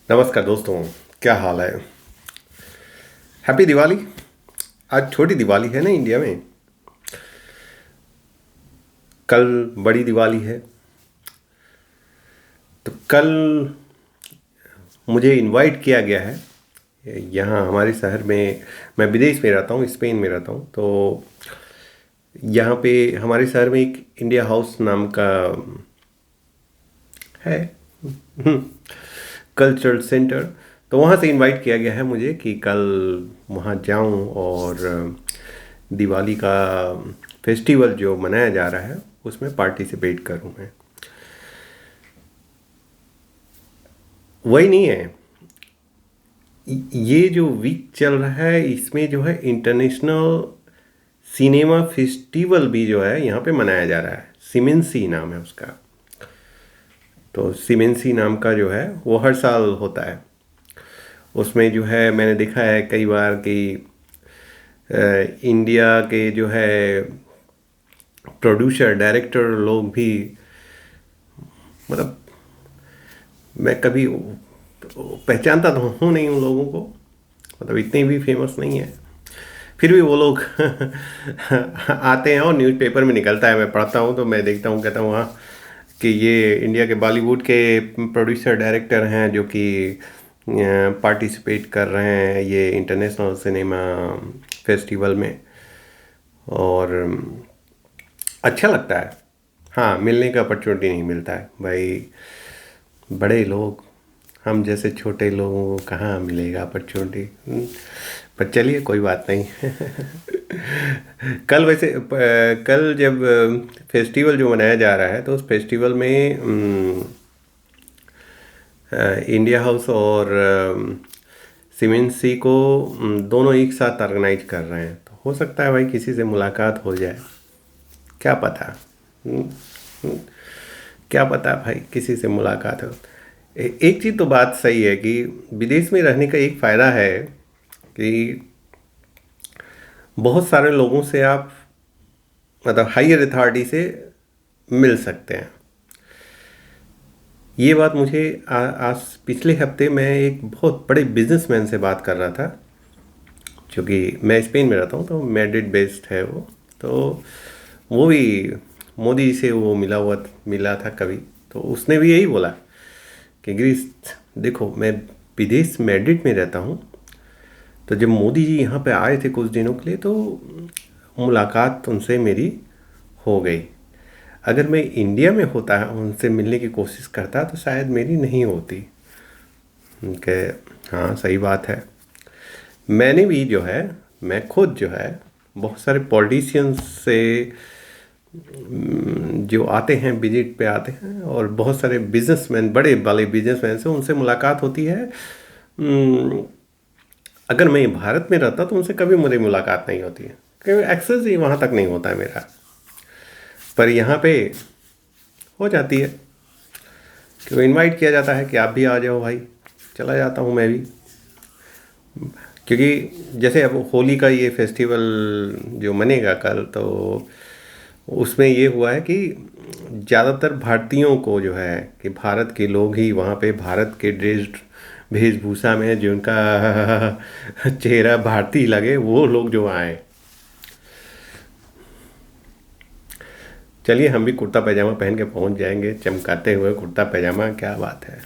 नमस्कार दोस्तों, क्या हाल है। हैप्पी दिवाली। आज छोटी दिवाली है ना इंडिया में। कल बड़ी दिवाली है। तो कल मुझे इनवाइट किया गया है यहाँ हमारे शहर में। मैं विदेश में रहता हूँ, स्पेन में रहता हूँ। तो यहाँ पे हमारे शहर में एक इंडिया हाउस नाम का है कल्चरल सेंटर। तो वहाँ से इनवाइट किया गया है मुझे कि कल वहाँ जाऊँ और दिवाली का फेस्टिवल जो मनाया जा रहा है उसमें पार्टिसिपेट करूँ मैं। वही नहीं है, ये जो वीक चल रहा है इसमें जो है इंटरनेशनल सिनेमा फेस्टिवल भी जो है यहाँ पे मनाया जा रहा है। सिमेंसी नाम है उसका। तो सिमेंसी नाम का जो है वो हर साल होता है। उसमें जो है मैंने देखा है कई बार कि इंडिया के जो है प्रोड्यूसर डायरेक्टर लोग भी, मतलब मैं कभी पहचानता तो हूँ नहीं उन लोगों को, मतलब इतने भी फेमस नहीं है। फिर भी वो लोग आते हैं और न्यूज़पेपर में निकलता है, मैं पढ़ता हूँ तो मैं देखता हूँ, कहता हूँ हाँ कि ये इंडिया के बॉलीवुड के प्रोड्यूसर डायरेक्टर हैं जो कि पार्टिसिपेट कर रहे हैं ये इंटरनेशनल सिनेमा फेस्टिवल में। और अच्छा लगता है। हाँ, मिलने का अपॉर्चुनिटी नहीं मिलता है भाई। बड़े लोग, हम जैसे छोटे लोगों को कहाँ मिलेगा अपॉर्चुनिटी। पर चलिए कोई बात नहीं। कल वैसे कल जब फेस्टिवल जो मनाया जा रहा है तो उस फेस्टिवल में इंडिया हाउस और सीमेंसी को दोनों एक साथ ऑर्गेनाइज कर रहे हैं। तो हो सकता है भाई किसी से मुलाकात हो जाए, क्या पता। हम्म, हम्म, क्या पता भाई किसी से मुलाकात हो। एक चीज़ तो बात सही है कि विदेश में रहने का एक फ़ायदा है कि बहुत सारे लोगों से आप, मतलब हायर अथॉरिटी से मिल सकते हैं। ये बात मुझे आज पिछले हफ्ते मैं एक बहुत बड़े बिजनेसमैन से बात कर रहा था, क्योंकि मैं स्पेन में रहता हूँ तो मैड्रिड बेस्ड है वो। तो वो भी मोदी से वो मिला था कभी। तो उसने भी यही बोला कि ग्रीस, देखो मैं विदेश मैड्रिड में रहता हूँ। तो जब मोदी जी यहाँ पे आए थे कुछ दिनों के लिए तो मुलाकात उनसे मेरी हो गई। अगर मैं इंडिया में होता है उनसे मिलने की कोशिश करता तो शायद मेरी नहीं होती। उनके, हाँ सही बात है। मैंने भी जो है, मैं खुद जो है बहुत सारे पॉलिटिशियंस से जो आते हैं विजिट पे आते हैं, और बहुत सारे बिजनेसमैन, बड़े वाले बिजनेसमैन से उनसे मुलाकात होती है। अगर मैं भारत में रहता तो उनसे कभी मेरी मुलाकात नहीं होती है, क्योंकि एक्सेस ही वहाँ तक नहीं होता है मेरा। पर यहाँ पे हो जाती है कि वो इनवाइट किया जाता है कि आप भी आ जाओ भाई। चला जाता हूँ मैं भी, क्योंकि जैसे अब होली का ये फेस्टिवल जो मनेगा कल, तो उसमें ये हुआ है कि ज़्यादातर भारतीयों को जो है कि भारत के लोग ही वहाँ पे भारत के ड्रेस वेशभूषा में जिनका चेहरा भारतीय लगे वो लोग जो आए। चलिए हम भी कुर्ता पैजामा पहन के पहुंच जाएंगे, चमकाते हुए कुर्ता पैजामा, क्या बात है।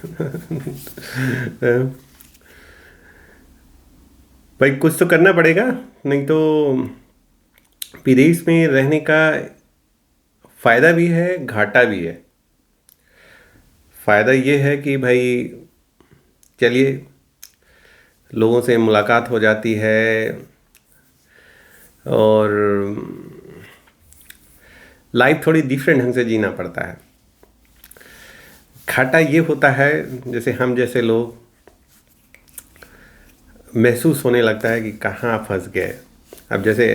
भाई कुछ तो करना पड़ेगा, नहीं तो विदेश में रहने का फ़ायदा भी है घाटा भी है। फ़ायदा ये है कि भाई चलिए लोगों से मुलाकात हो जाती है, और लाइफ थोड़ी डिफरेंट ढंग से जीना पड़ता है। घाटा ये होता है जैसे हम जैसे लोग महसूस होने लगता है कि कहाँ फंस गए। अब जैसे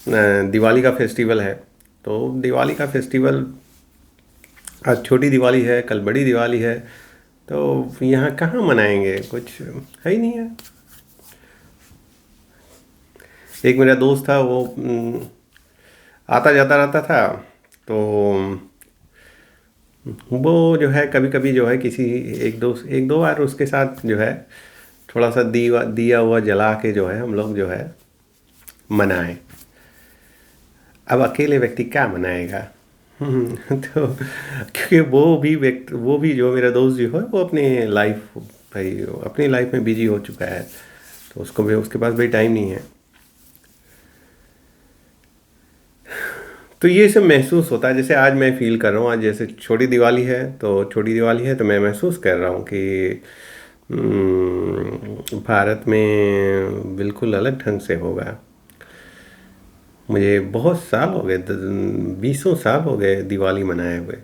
दिवाली का फेस्टिवल है, तो दिवाली का फेस्टिवल, आज छोटी दिवाली है कल बड़ी दिवाली है, तो यहाँ कहाँ मनाएंगे, कुछ है ही नहीं है। एक मेरा दोस्त था वो आता जाता रहता था। तो वो जो है कभी कभी जो है किसी एक दो बार उसके साथ जो है थोड़ा सा दिया हुआ जला के जो है हम लोग जो है मनाएं। अब अकेले व्यक्ति क्या मनाएगा? तो क्योंकि वो भी जो मेरा दोस्त जो है वो भाई अपनी लाइफ में बिजी हो चुका है, तो उसको भी उसके पास भी टाइम नहीं है। तो ये सब महसूस होता है, जैसे आज मैं फील कर रहा हूँ, आज जैसे छोटी दिवाली है तो मैं महसूस कर रहा हूँ कि भारत में बिल्कुल अलग ढंग से होगा। मुझे बहुत साल हो गए, 20 साल हो गए दिवाली मनाए हुए।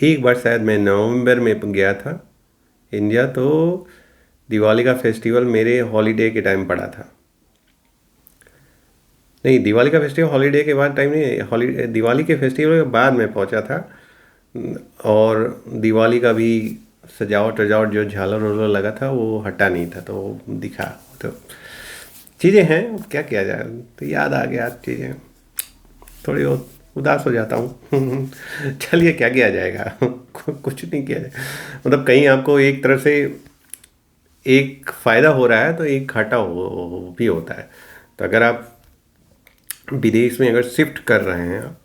एक बार शायद मैं नवंबर में गया था इंडिया, तो दिवाली का फेस्टिवल मेरे हॉलीडे के टाइम पड़ा था। नहीं, दिवाली का फेस्टिवल हॉलीडे के बाद टाइम नहीं, हॉलीडे दिवाली के फेस्टिवल के बाद मैं पहुंचा था। और दिवाली का भी सजावट वजावट जो झालर वालर लगा था वो हटा नहीं था, तो दिखा। तो चीज़ें हैं, अब क्या किया जाए, तो याद आ गया चीज़ें, थोड़ी बहुत उदास हो जाता हूँ। चलिए क्या किया जाएगा। कुछ नहीं किया जाए, मतलब कहीं आपको एक तरफ से एक फ़ायदा हो रहा है तो एक घाटा भी होता है। तो अगर आप विदेश में अगर शिफ्ट कर रहे हैं आप,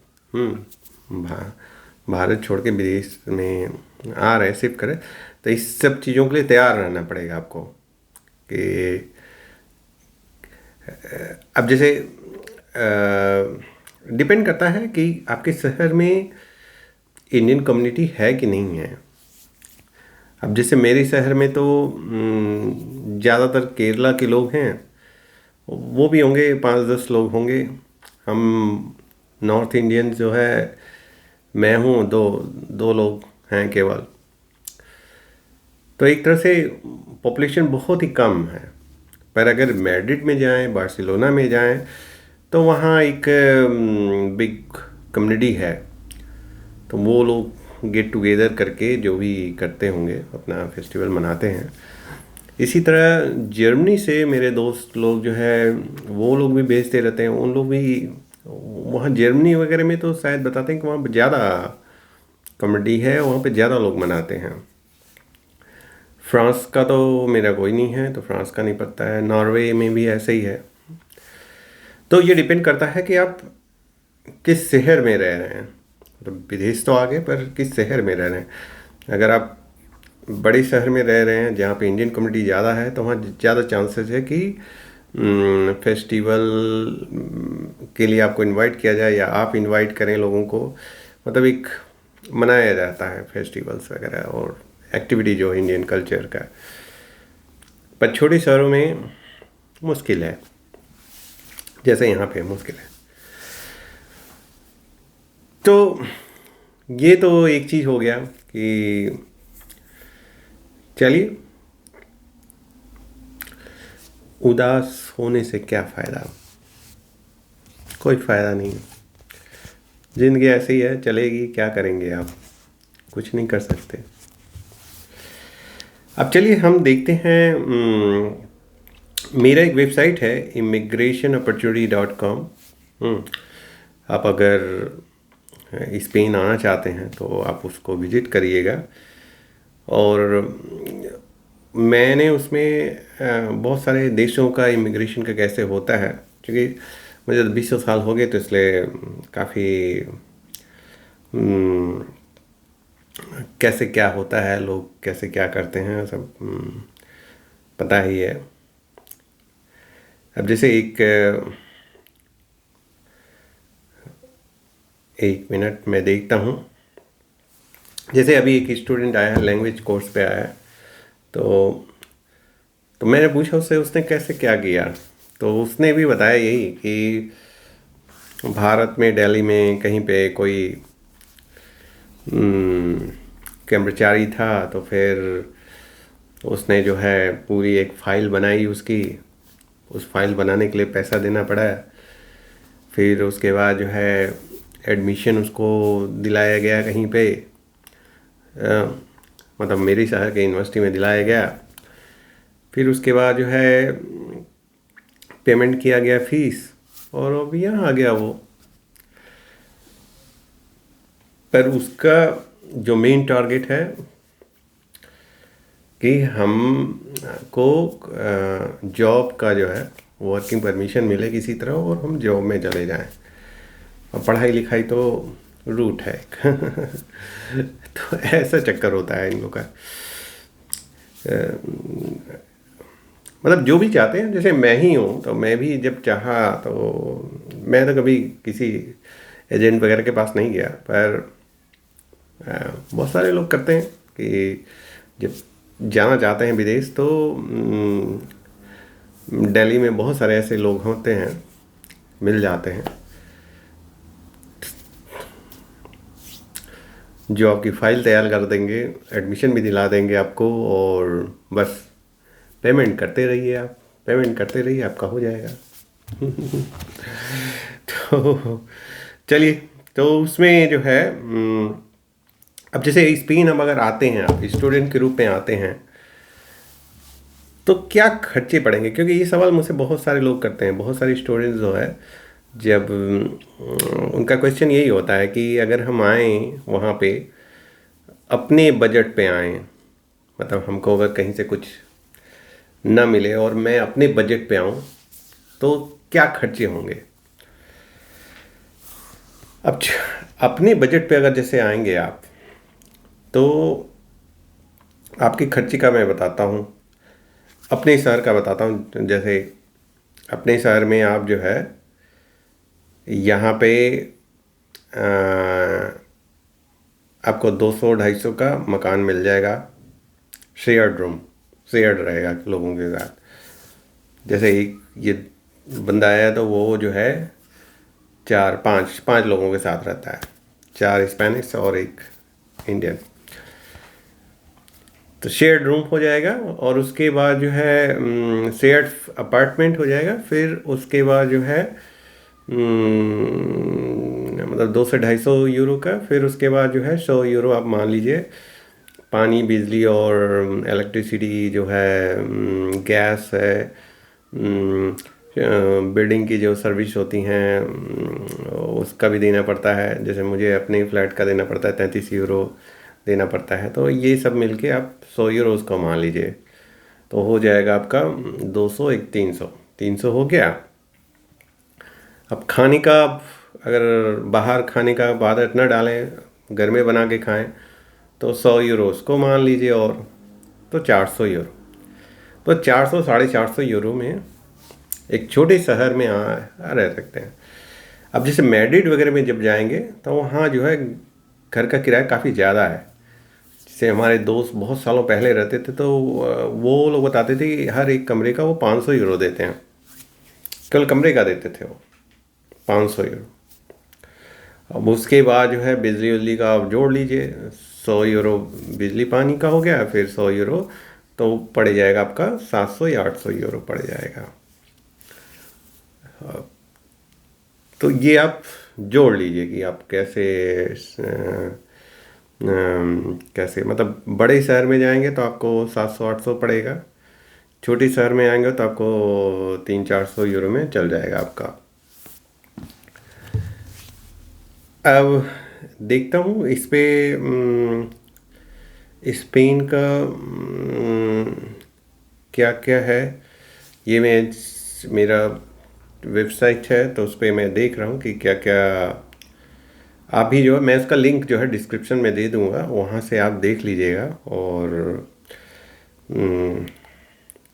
भारत छोड़ के विदेश में आ रहे हैं, शिफ्ट करें, तो इस सब चीज़ों के लिए तैयार रहना पड़ेगा आपको कि अब जैसे डिपेंड करता है कि आपके शहर में इंडियन कम्युनिटी है कि नहीं है। अब जैसे मेरे शहर में तो ज़्यादातर केरला के लोग हैं, वो भी होंगे 5-10 लोग होंगे। हम नॉर्थ इंडियन जो है, मैं हूँ, दो दो लोग हैं केवल। तो एक तरह से पॉपुलेशन बहुत ही कम है। पर अगर मैड्रिड में जाएं, बार्सिलोना में जाएं, तो वहाँ एक बिग कम्युनिटी है। तो वो लोग गेट टुगेदर करके जो भी करते होंगे अपना फेस्टिवल मनाते हैं। इसी तरह जर्मनी से मेरे दोस्त लोग जो है वो लोग भी भेजते रहते हैं, उन लोग भी वहाँ जर्मनी वगैरह में तो शायद बताते हैं कि वहाँ ज़्यादा कम्युनिटी है, वहाँ पे ज़्यादा लोग मनाते हैं। फ्रांस का तो मेरा कोई नहीं है, तो फ्रांस का नहीं पता है। नॉर्वे में भी ऐसे ही है। तो ये डिपेंड करता है कि आप किस शहर में रह रहे हैं। तो विदेश तो आगे, पर किस शहर में रह रहे हैं। अगर आप बड़े शहर में रह रहे हैं जहाँ पे इंडियन कम्युनिटी ज़्यादा है, तो वहाँ ज़्यादा चांसेस है कि फेस्टिवल के लिए आपको इनवाइट किया जाए या आप इनवाइट करें लोगों को। मतलब एक मनाया जाता है फेस्टिवल्स वगैरह और एक्टिविटी जो इंडियन कल्चर का। पर छोटे शहरों में मुश्किल है, जैसे यहाँ पे मुश्किल है। तो ये तो एक चीज़ हो गया कि चलिए, उदास होने से क्या फ़ायदा? कोई फ़ायदा नहीं। ज़िंदगी ऐसी ही है, चलेगी, क्या करेंगे आप? कुछ नहीं कर सकते। अब चलिए हम देखते हैं। मेरा एक वेबसाइट है immigrationopportunity.com। आप अगर स्पेन आना चाहते हैं तो आप उसको विज़िट करिएगा। और मैंने उसमें बहुत सारे देशों का इमिग्रेशन का कैसे होता है, क्योंकि मुझे 20 साल हो गए, तो इसलिए काफ़ी कैसे क्या होता है, लोग कैसे क्या करते हैं, सब पता ही है। अब जैसे एक मिनट मैं देखता हूँ। जैसे अभी एक स्टूडेंट आया है, लैंग्वेज कोर्स पे आया है, तो मैंने पूछा उससे उसने कैसे क्या किया। तो उसने भी बताया यही कि भारत में दिल्ली में कहीं पे कोई कर्मचारी था, तो फिर उसने जो है पूरी एक फ़ाइल बनाई उसकी। उस फाइल बनाने के लिए पैसा देना पड़ा। फिर उसके बाद जो है एडमिशन उसको दिलाया गया कहीं पे, मतलब मेरे शहर के यूनिवर्सिटी में दिलाया गया। फिर उसके बाद जो है पेमेंट किया गया फीस, और अब यहाँ आ गया वो। पर उसका जो मेन टारगेट है कि हम को जॉब का जो है वर्किंग परमिशन मिले किसी तरह और हम जॉब में चले जाएं। और पढ़ाई लिखाई तो रूट है तो ऐसा चक्कर होता है इन लोग का। मतलब जो भी चाहते हैं, जैसे मैं ही हूँ तो मैं भी जब चाहा तो मैं तो कभी किसी एजेंट वगैरह के पास नहीं गया, पर बहुत सारे लोग करते हैं कि जब जाना चाहते हैं विदेश तो दिल्ली में बहुत सारे ऐसे लोग होते हैं, मिल जाते हैं जो आपकी फ़ाइल तैयार कर देंगे, एडमिशन भी दिला देंगे आपको, और बस पेमेंट करते रहिए, आप पेमेंट करते रहिए, आपका हो जाएगा। तो चलिए, तो उसमें जो है अब जैसे स्पेन अब अगर आते हैं, आप स्टूडेंट के रूप में आते हैं तो क्या खर्चे पड़ेंगे, क्योंकि ये सवाल मुझसे बहुत सारे लोग करते हैं, बहुत सारे स्टूडेंट्स जो है जब उनका क्वेश्चन यही होता है कि अगर हम आएँ वहाँ पे अपने बजट पे आएँ, मतलब हमको अगर कहीं से कुछ ना मिले और मैं अपने बजट पे आऊँ तो क्या खर्चे होंगे। अब अपने बजट पे अगर जैसे आएंगे आप तो आपके खर्चे का मैं बताता हूँ, अपने शहर का बताता हूँ। जैसे अपने शहर में आप जो है यहाँ पे आपको 200-250 का मकान मिल जाएगा, शेयर्ड रूम, शेयर्ड रहेगा लोगों के साथ। जैसे एक ये बंदा आया तो वो जो है 4-5 लोगों के साथ रहता है, 4 स्पेनिश और एक इंडियन। तो शेयर्ड रूम हो जाएगा और उसके बाद जो है शेयर्ड अपार्टमेंट हो जाएगा। फिर उसके बाद जो है मतलब 200-250 यूरो का। फिर उसके बाद जो है 100 यूरो आप मान लीजिए पानी, बिजली और इलेक्ट्रिसिटी जो है, गैस है, बिल्डिंग की जो सर्विस होती हैं उसका भी देना पड़ता है। जैसे मुझे अपने फ्लैट का देना पड़ता है 33 यूरो देना पड़ता है। तो ये सब मिलके आप 100 यूरोज़ को मान लीजिए, तो हो जाएगा आपका 200, एक 300 हो गया। अब खाने का आप अगर बाहर खाने का आदत न डालें, घर में बना के खाएं, तो 100 यूरोज़ को मान लीजिए, और तो 400 यूरो। तो 400-450 यूरो में एक छोटे शहर में रह सकते हैं। अब जैसे मैड्रिड वगैरह में जब जाएंगे तो वहाँ जो है घर का किराया काफ़ी ज़्यादा है। जैसे हमारे दोस्त बहुत सालों पहले रहते थे तो वो लोग बताते थे कि हर एक कमरे का वो 500 यूरो देते हैं, केवल कमरे का देते थे वो 500 यूरो। अब उसके बाद जो है बिजली उजली का आप जोड़ लीजिए, 100 यूरो बिजली पानी का हो गया, फिर 100 यूरो तो पड़ जाएगा आपका 700 या 800 यूरो पड़ जाएगा। तो ये आप जोड़ लीजिए कि आप कैसे कैसे, मतलब बड़े शहर में जाएंगे तो आपको 700-800 पड़ेगा, छोटे शहर में आएंगे तो आपको 300-400 यूरो में चल जाएगा आपका। अब देखता हूँ इस पे स्पेन का क्या क्या है। ये मेरा वेबसाइट है तो उस पर मैं देख रहा हूँ कि क्या क्या। आप भी जो है, मैं इसका लिंक जो है डिस्क्रिप्शन में दे दूँगा, वहाँ से आप देख लीजिएगा। और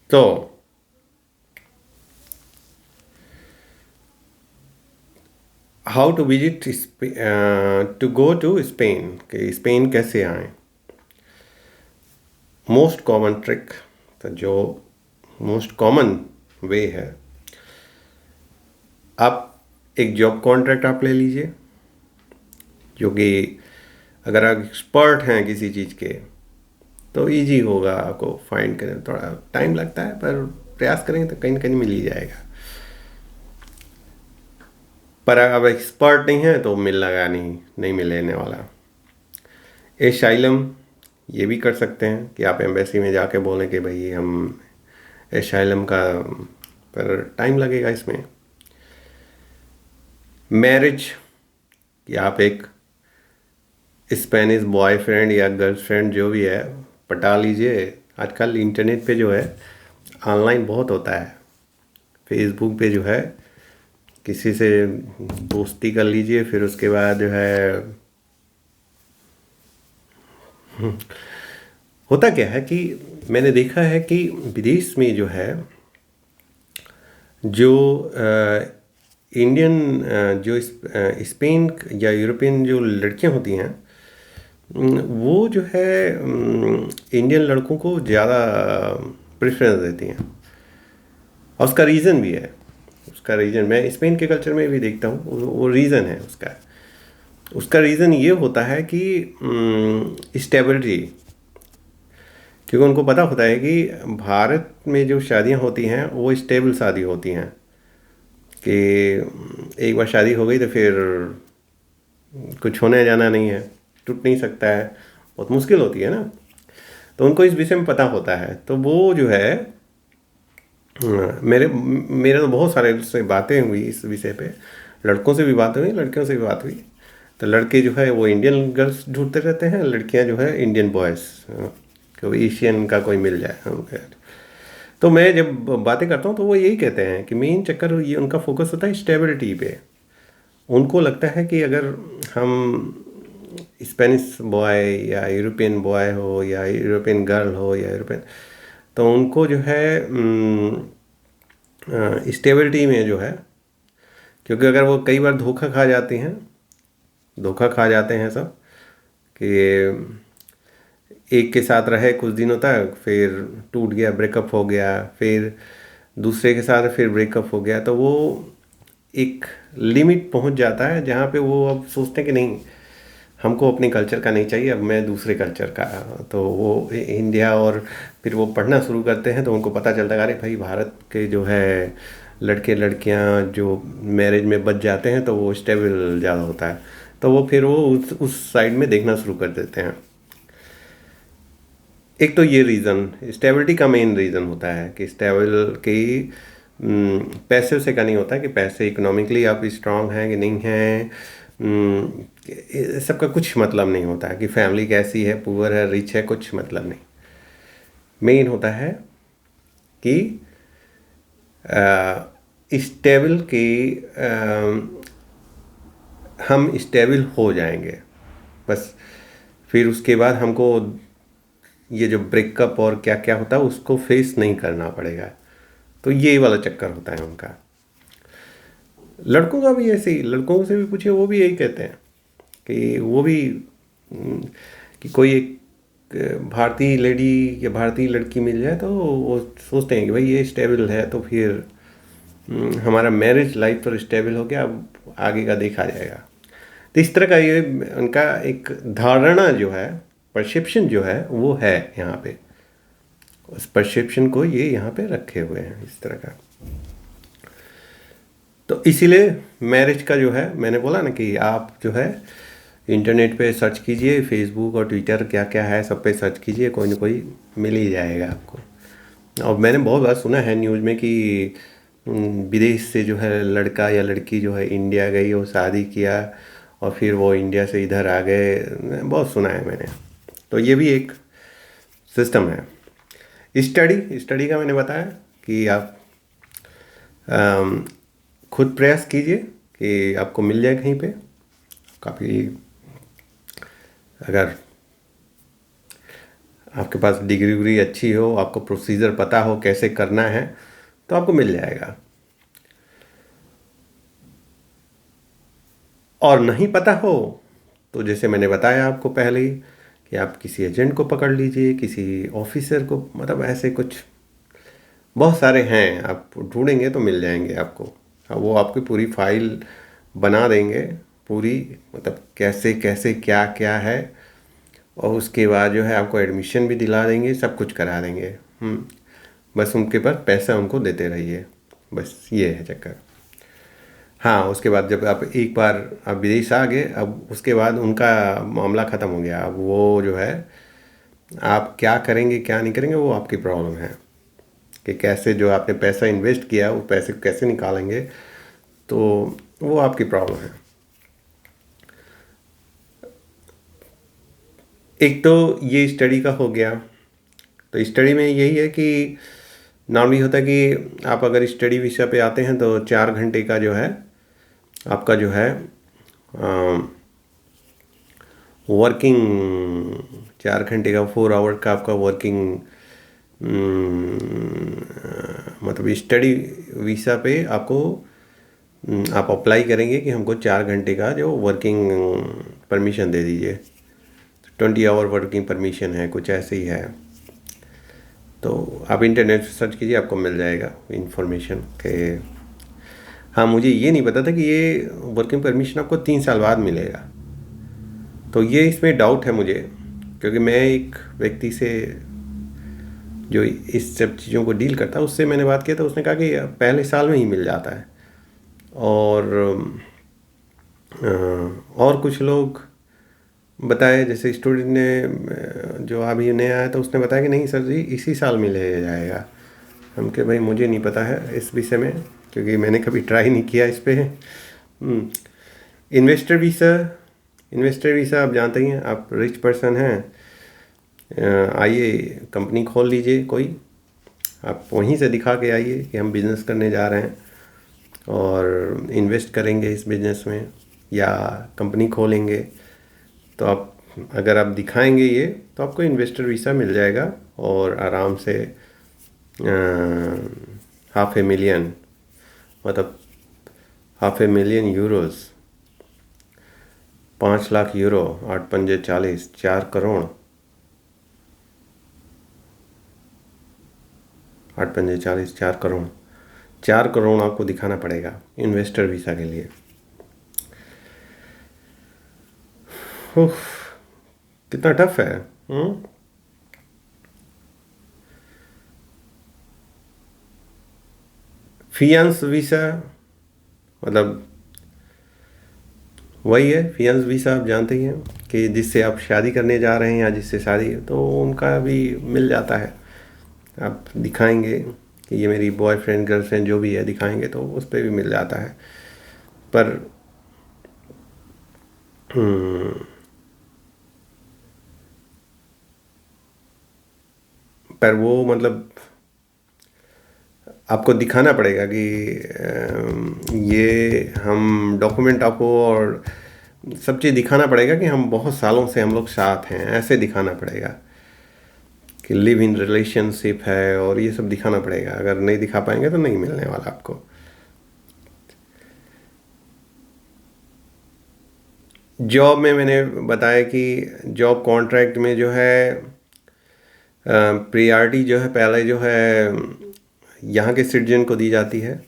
तो how to visit to go to Spain, कि स्पेन कैसे आएँ। मोस्ट कॉमन ट्रिक, तो जो मोस्ट कॉमन वे है, आप एक जॉब कॉन्ट्रैक्ट आप ले लीजिए, जो कि अगर आप एक्सपर्ट हैं किसी चीज़ के तो इजी होगा आपको फाइंड करने। थोड़ा टाइम लगता है पर प्रयास करेंगे तो कहीं ना कहीं मिल ही जाएगा। पर अगर आप एक्सपर्ट नहीं है तो मिल लगा नहीं मिलने वाला। एशाइलम ये भी कर सकते हैं कि आप एम्बेसी में जाके बोलें कि भाई हम एशाइलम का, पर टाइम लगेगा इसमें। मैरिज, कि आप एक स्पेनिश बॉयफ्रेंड या गर्लफ्रेंड जो भी है पटा लीजिए। आजकल इंटरनेट पे जो है ऑनलाइन बहुत होता है। फेसबुक पे जो है किसी से दोस्ती कर लीजिए, फिर उसके बाद जो है होता क्या है कि मैंने देखा है कि विदेश में जो है जो इंडियन जो स्पेन या यूरोपियन जो लड़कियां होती हैं, वो जो है इंडियन लड़कों को ज़्यादा प्रेफरेंस देती हैं। और उसका रीज़न भी है। उसका रीज़न मैं स्पेन के कल्चर में भी देखता हूँ, वो रीज़न है उसका। उसका रीज़न ये होता है कि स्टेबिलिटी। क्योंकि उनको पता होता है कि भारत में जो शादियाँ होती हैं वो स्टेबल शादी होती हैं, कि एक बार शादी हो गई तो फिर कुछ होने जाना नहीं है, टूट नहीं सकता है, बहुत मुश्किल होती है ना। तो उनको इस विषय में पता होता है। तो वो जो है मेरे मेरे तो बहुत सारे से बातें हुई इस विषय पे। लड़कों से भी बात हुई, लड़कियों से भी बात हुई। तो लड़के जो है वो इंडियन गर्ल्स ढूंढते रहते हैं, लड़कियां जो है इंडियन बॉयज़, कोई एशियन का कोई मिल जाए उनको। तो मैं जब बातें करता हूँ तो वो यही कहते हैं कि मेन चक्कर ये उनका फोकस होता है स्टेबिलिटी पे। उनको लगता है कि अगर हम स्पेनिश बॉय या यूरोपियन बॉय हो या यूरोपियन गर्ल हो या यूरोपियन, तो उनको जो है स्टेबिलिटी में जो है, क्योंकि अगर वो कई बार धोखा खा जाती हैं, धोखा खा जाते हैं सब, कि एक के साथ रहे कुछ दिनों तक, फिर टूट गया, ब्रेकअप हो गया, फिर दूसरे के साथ फिर ब्रेकअप हो गया, तो वो एक लिमिट पहुंच जाता है जहाँ पे वो अब सोचते हैं कि नहीं, हमको अपने कल्चर का नहीं चाहिए, अब मैं दूसरे कल्चर का। तो वो इंडिया, और फिर वो पढ़ना शुरू करते हैं तो उनको पता चलता है अरे भाई भारत के जो है लड़के लड़कियां जो मैरिज में बच जाते हैं तो वो स्टेबल ज़्यादा होता है। तो वो फिर वो उस साइड में देखना शुरू कर देते हैं। एक तो ये रीज़न स्टेबिलिटी का मेन रीज़न होता है कि स्टेबल की पैसे से का नहीं होता कि पैसे इकोनॉमिकली आप स्ट्रांग हैं कि नहीं हैं, सबका कुछ मतलब नहीं होता है कि फैमिली कैसी है, पुअर है, रिच है, कुछ मतलब नहीं। मेन होता है कि स्टेबल की हम स्टेबल हो जाएंगे बस। फिर उसके बाद हमको ये जो ब्रेकअप और क्या क्या होता है उसको फेस नहीं करना पड़ेगा। तो ये वाला चक्कर होता है उनका। लड़कों का भी ऐसे ही, लड़कों से भी पूछिए वो भी यही कहते हैं कि वो भी कि कोई एक भारतीय लेडी या भारतीय लड़की मिल जाए तो वो सोचते हैं कि भाई ये स्टेबल है तो फिर हमारा मैरिज लाइफ तो स्टेबल हो गया, अब आगे का देखा जाएगा। तो इस तरह का ये उनका एक धारणा जो है, परसेप्शन जो है वो है यहाँ पे। उस परसेप्शन को ये यहाँ पे रखे हुए हैं इस तरह का। तो इसीलिए मैरिज का जो है, मैंने बोला ना कि आप जो है इंटरनेट पे सर्च कीजिए, फेसबुक और ट्विटर क्या क्या है सब पे सर्च कीजिए, कोई ना कोई मिल ही जाएगा आपको। और मैंने बहुत बार सुना है न्यूज़ में कि विदेश से जो है लड़का या लड़की जो है इंडिया गई और शादी किया और फिर वो इंडिया से इधर आ गए, बहुत सुना है मैंने। तो ये भी एक सिस्टम है। स्टडी स्टडी का मैंने बताया कि आप खुद प्रयास कीजिए कि आपको मिल जाए कहीं पे। काफ़ी, अगर आपके पास डिग्री उग्री अच्छी हो, आपको प्रोसीजर पता हो कैसे करना है, तो आपको मिल जाएगा। और नहीं पता हो तो जैसे मैंने बताया आपको पहले ही कि आप किसी एजेंट को पकड़ लीजिए, किसी ऑफिसर को, मतलब ऐसे कुछ बहुत सारे हैं, आप ढूंढेंगे तो मिल जाएंगे आपको। अब वो आपकी पूरी फाइल बना देंगे पूरी, मतलब कैसे कैसे क्या क्या है, और उसके बाद जो है आपको एडमिशन भी दिला देंगे, सब कुछ करा देंगे। बस उनके पास पैसा उनको देते रहिए, बस ये है चक्कर। हाँ, उसके बाद जब आप एक बार आप विदेश आ गए, अब उसके बाद उनका मामला ख़त्म हो गया। अब वो जो है आप क्या करेंगे क्या नहीं करेंगे वो आपकी प्रॉब्लम है, कि कैसे जो आपने पैसा इन्वेस्ट किया उस पैसे को कैसे निकालेंगे, तो वो आपकी प्रॉब्लम है। एक तो ये स्टडी का हो गया। तो स्टडी में यही है कि नॉर्मली होता है कि आप अगर स्टडी वीज़ा पे आते हैं तो 4 घंटे का जो है आपका जो है वर्किंग, 4 घंटे का 4 आवर का आपका वर्किंग, मतलब स्टडी वीज़ा पे आपको आप अप्लाई करेंगे कि हमको 4 घंटे का जो वर्किंग परमिशन दे दीजिए। 20 आवर वर्किंग परमिशन है, कुछ ऐसे ही है। तो आप इंटरनेट पे सर्च कीजिए, आपको मिल जाएगा इन्फॉर्मेशन के। हाँ, मुझे ये नहीं पता था कि ये वर्किंग परमिशन आपको 3 साल बाद मिलेगा। तो ये इसमें डाउट है मुझे, क्योंकि मैं एक व्यक्ति से जो इस सब चीज़ों को डील करता है उससे मैंने बात किया, तो उसने कहा कि पहले साल में ही मिल जाता है। और और कुछ लोग बताए, जैसे स्टूडेंट ने जो अभी नया आया तो उसने बताया कि नहीं सर जी इसी साल मिल जाएगा। हम के भाई मुझे नहीं पता है इस विषय में, क्योंकि मैंने कभी ट्राई नहीं किया इस पर। इन्वेस्टर वीज़ा, इन्वेस्टर वीज़ा आप जानते ही हैं, आप रिच पर्सन हैं, आइए कंपनी खोल लीजिए कोई, आप वहीं से दिखा के आइए कि हम बिज़नेस करने जा रहे हैं और इन्वेस्ट करेंगे इस बिज़नेस में या कंपनी खोलेंगे। तो आप अगर आप दिखाएंगे ये तो आपको इन्वेस्टर वीज़ा मिल जाएगा और आराम से 500,000, मतलब 500,000 यूरोज़, 5 लाख यूरो, 8×5 = 40, 4 करोड़, 8×5 = 4 करोड़, 4 करोड़ आपको दिखाना पड़ेगा इन्वेस्टर वीज़ा के लिए। उफ, कितना टफ है। फियांस वीज़ा, मतलब वही है फियांस वीज़ा, आप जानते ही हैं कि जिससे आप शादी करने जा रहे हैं या जिससे शादी, तो उनका भी मिल जाता है। आप दिखाएंगे कि ये मेरी बॉयफ्रेंड गर्लफ्रेंड जो भी है दिखाएंगे तो उस पर भी मिल जाता है। पर पर वो मतलब आपको दिखाना पड़ेगा कि ये हम डॉक्यूमेंट आपको और सब चीज़ दिखाना पड़ेगा कि हम बहुत सालों से हम लोग साथ हैं, ऐसे दिखाना पड़ेगा कि लिव इन रिलेशनशिप है, और ये सब दिखाना पड़ेगा। अगर नहीं दिखा पाएंगे तो नहीं मिलने वाला आपको। जॉब में मैंने बताया कि जॉब कॉन्ट्रैक्ट में जो है प्रियॉरिटी जो है पहले जो है यहाँ के सिटीजन को दी जाती है,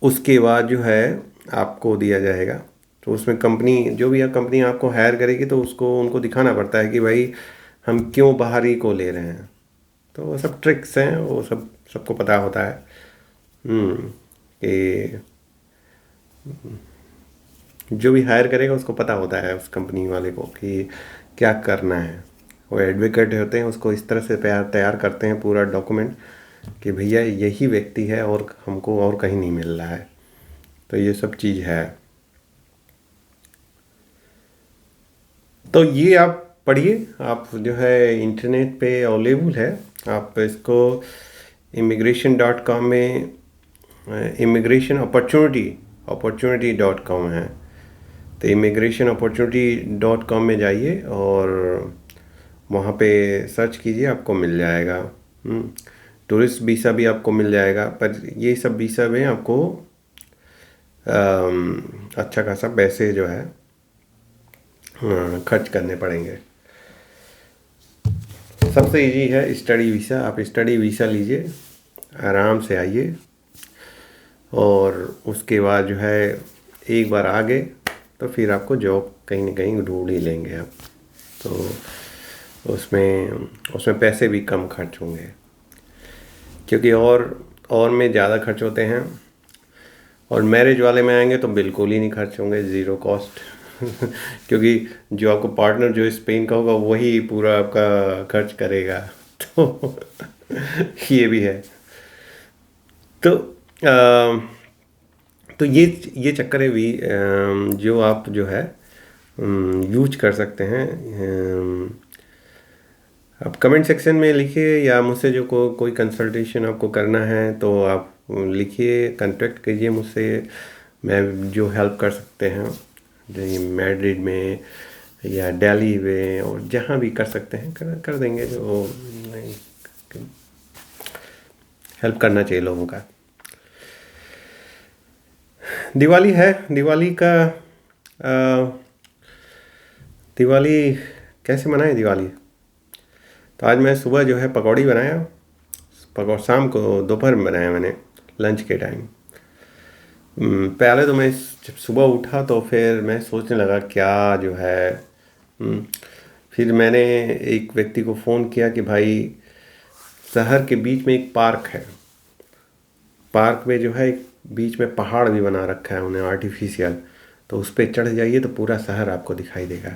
उसके बाद जो है आपको दिया जाएगा। तो उसमें कंपनी जो भी है, कंपनी आपको हायर करेगी तो उसको उनको दिखाना पड़ता है कि भाई हम क्यों बाहरी को ले रहे हैं। तो वो सब ट्रिक्स हैं, वो सब सबको पता होता है कि जो भी हायर करेगा उसको पता होता है उस कंपनी वाले को कि क्या करना है। वो एडवोकेट होते हैं, उसको इस तरह से तैयार तैयार करते हैं पूरा डॉक्यूमेंट कि भैया यही व्यक्ति है और हमको और कहीं नहीं मिल रहा है। तो ये सब चीज़ है। तो ये आप पढ़िए, आप जो है इंटरनेट पे अवेलेबल है, आप इसको immigration.com में इमिग्रेशन अपॉर्चुनिटी.com है। तो immigration-opportunity.com में जाइए और वहाँ पे सर्च कीजिए, आपको मिल जाएगा। टूरिस्ट वीज़ा भी आपको मिल जाएगा, पर ये सब वीज़ा में आपको अच्छा खासा पैसे जो है खर्च करने पड़ेंगे। सबसे इजी है स्टडी वीज़ा, आप स्टडी वीज़ा लीजिए, आराम से आइए, और उसके बाद जो है एक बार आ गए तो फिर आपको जॉब कहीं ना कहीं ढूंढ ही लेंगे आप। तो उसमें पैसे भी कम खर्च होंगे, क्योंकि और में ज़्यादा खर्च होते हैं, और मैरिज वाले में आएंगे तो बिल्कुल ही नहीं खर्च होंगे, ज़ीरो कॉस्ट। क्योंकि जो आपको पार्टनर जो स्पेन का होगा वही पूरा आपका खर्च करेगा। तो ये भी है। तो तो ये चक्कर है भी, जो आप जो है यूज कर सकते हैं। आप कमेंट सेक्शन में लिखिए, या मुझसे जो कोई कंसल्टेशन आपको करना है तो आप लिखिए, कांटेक्ट कीजिए मुझसे। मैं जो हेल्प कर सकते हैं, जो मैड्रिड में या दिल्ली में और जहाँ भी कर सकते हैं कर देंगे। जो हेल्प करना चाहिए लोगों का। दिवाली है, अ, दिवाली कैसे मनाएं दिवाली। तो आज मैं सुबह जो है पकौड़ी बनाया, शाम को दोपहर में बनाया मैंने लंच के टाइम। पहले तो मैं जब सुबह उठा तो फिर मैं सोचने लगा क्या जो है। हम्म, फिर मैंने एक व्यक्ति को फ़ोन किया कि भाई शहर के बीच में एक पार्क है, पार्क में जो है एक बीच में पहाड़ भी बना रखा है उन्हें आर्टिफिशियल, तो उस पर चढ़ जाइए तो पूरा शहर आपको दिखाई देगा।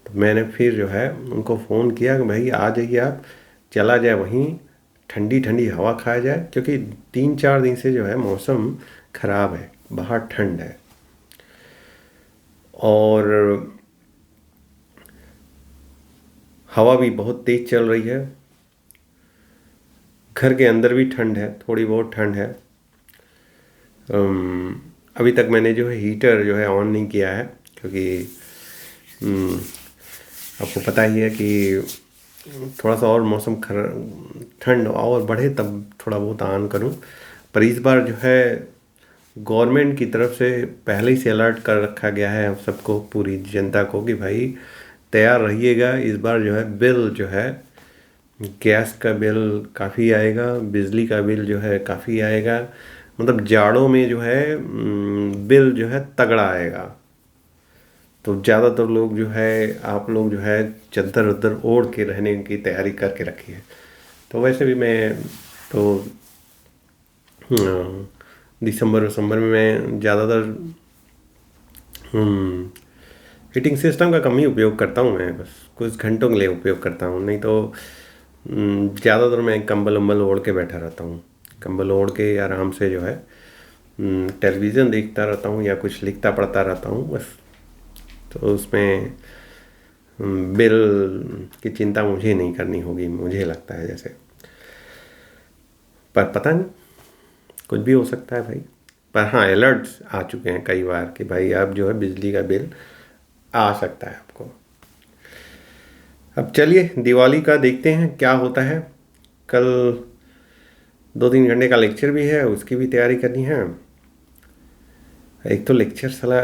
तो मैंने फिर जो है उनको फ़ोन किया कि भाई आ जाइए आप, चला जाए वहीं, ठंडी ठंडी हवा खाया जाए, क्योंकि 3-4 दिन से जो है मौसम ख़राब है, बाहर ठंड है और हवा भी बहुत तेज़ चल रही है। घर के अंदर भी ठंड है, थोड़ी बहुत ठंड है। अभी तक मैंने जो है हीटर जो है ऑन नहीं किया है, क्योंकि अम, आपको पता ही है कि थोड़ा सा और मौसम ठंड और बढ़े तब थोड़ा बहुत ऑन करूं। पर इस बार जो है गवर्नमेंट की तरफ से पहले ही से अलर्ट कर रखा गया है हम सबको, पूरी जनता को, कि भाई तैयार रहिएगा। इस बार जो है बिल जो है, गैस का बिल काफ़ी आएगा, बिजली का बिल जो है काफ़ी आएगा। मतलब जाड़ों में जो है बिल जो है तगड़ा आएगा। तो ज़्यादातर लोग जो है, आप लोग जो है चादर उधर ओढ़ के रहने की तैयारी करके रखी है। तो वैसे भी मैं तो दिसंबर में मैं ज़्यादातर हीटिंग सिस्टम का कम ही उपयोग करता हूँ। मैं बस कुछ घंटों के लिए उपयोग करता हूँ, नहीं तो ज़्यादातर मैं कंबल उम्बल ओढ़ के बैठा रहता हूँ। कंबल ओढ़ के आराम से जो है टेलीविज़न देखता रहता हूँ या कुछ लिखता पढ़ता रहता हूँ बस। तो उसमें बिल की चिंता मुझे नहीं करनी होगी, मुझे लगता है जैसे। पर पता नहीं, कुछ भी हो सकता है भाई। पर हाँ, अलर्ट्स आ चुके हैं कई बार कि भाई अब जो है बिजली का बिल आ सकता है आपको। अब चलिए दिवाली का देखते हैं क्या होता है। कल 2-3 घंटे का लेक्चर भी है, उसकी भी तैयारी करनी है। एक तो लेक्चर साला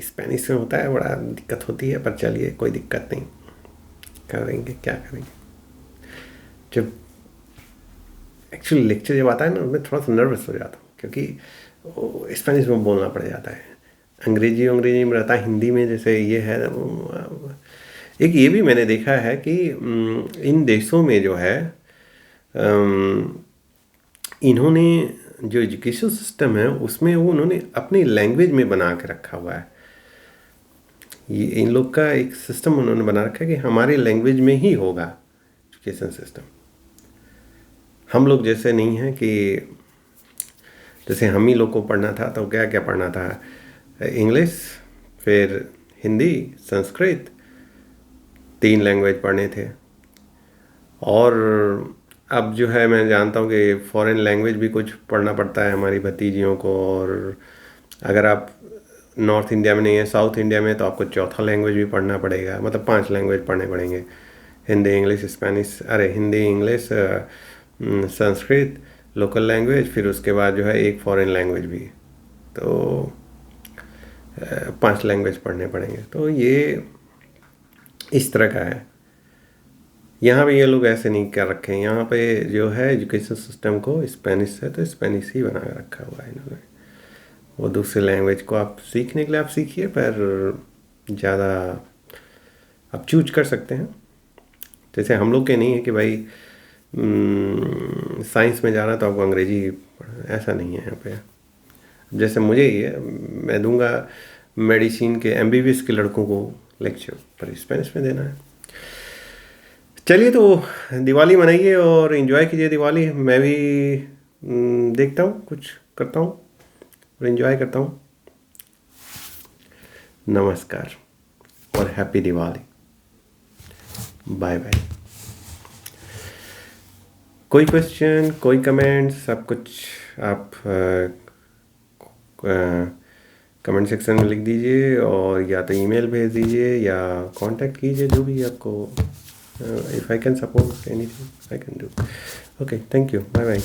स्पेनिश में होता है, बड़ा दिक्कत होती है, पर चलिए कोई दिक्कत नहीं, करेंगे, क्या करेंगे। जब एक्चुअली लेक्चर जब आता है ना, मैं थोड़ा सा नर्वस हो जाता हूँ, क्योंकि स्पेनिश में बोलना पड़ जाता है। अंग्रेजी में रहता है, हिंदी में जैसे ये है। एक ये भी मैंने देखा है कि इन देशों में जो है इन्होंने जो एजुकेशन सिस्टम है उसमें वो उन्होंने अपनी लैंग्वेज में बना के रखा हुआ है। ये इन लोग का एक सिस्टम उन्होंने बना रखा है कि हमारे लैंग्वेज में ही होगा एजुकेशन सिस्टम। हम लोग जैसे नहीं है कि जैसे हम ही लोग को पढ़ना था तो क्या क्या पढ़ना था, इंग्लिश, फिर हिंदी, संस्कृत, 3 लैंग्वेज पढ़ने थे। और अब जो है मैं जानता हूँ कि फॉरेन लैंग्वेज भी कुछ पढ़ना पड़ता है हमारी भतीजियों को। और अगर आप नॉर्थ इंडिया में नहीं है, साउथ इंडिया में, तो आपको चौथा लैंग्वेज भी पढ़ना पड़ेगा। मतलब 5 लैंग्वेज पढ़ने पड़ेंगे, हिंदी, इंग्लिश, स्पेनिश, अरे Hindi, English, Sanskrit, local language, फिर उसके बाद जो है एक फॉरेन लैंग्वेज भी। तो 5 लैंग्वेज पढ़ने पड़ेंगे। तो ये इस तरह का है। यहाँ पे ये लोग ऐसे नहीं कर रखे हैं। यहाँ पे जो है एजुकेशन सिस्टम को स्पेनिश है तो स्पेनिश ही बना के रखा हुआ है इन्होंने। वो दूसरे लैंग्वेज को आप सीखने के लिए आप सीखिए, पर ज़्यादा आप चूज कर सकते हैं। जैसे हम लोग के नहीं है कि भाई साइंस में जाना तो आपको अंग्रेजी ऐसा नहीं है यहाँ पे। जैसे मुझे ही है, मैं दूंगा मेडिसिन के एमबीबीएस के लड़कों को लेक्चर, पर स्पेनिश में देना है। चलिए तो दिवाली मनाइए और इन्जॉय कीजिए दिवाली। मैं भी देखता हूँ, कुछ करता हूँ और इन्जॉय करता हूँ। नमस्कार। और हैप्पी दिवाली। Bye bye. कोई क्वेश्चन, कोई कमेंट्स, सब कुछ आप कमेंट सेक्शन में लिख दीजिए, और या तो ईमेल भेज दीजिए या कांटेक्ट कीजिए, जो भी आपको, if I can support anything I can do. Okay, thank you, bye bye.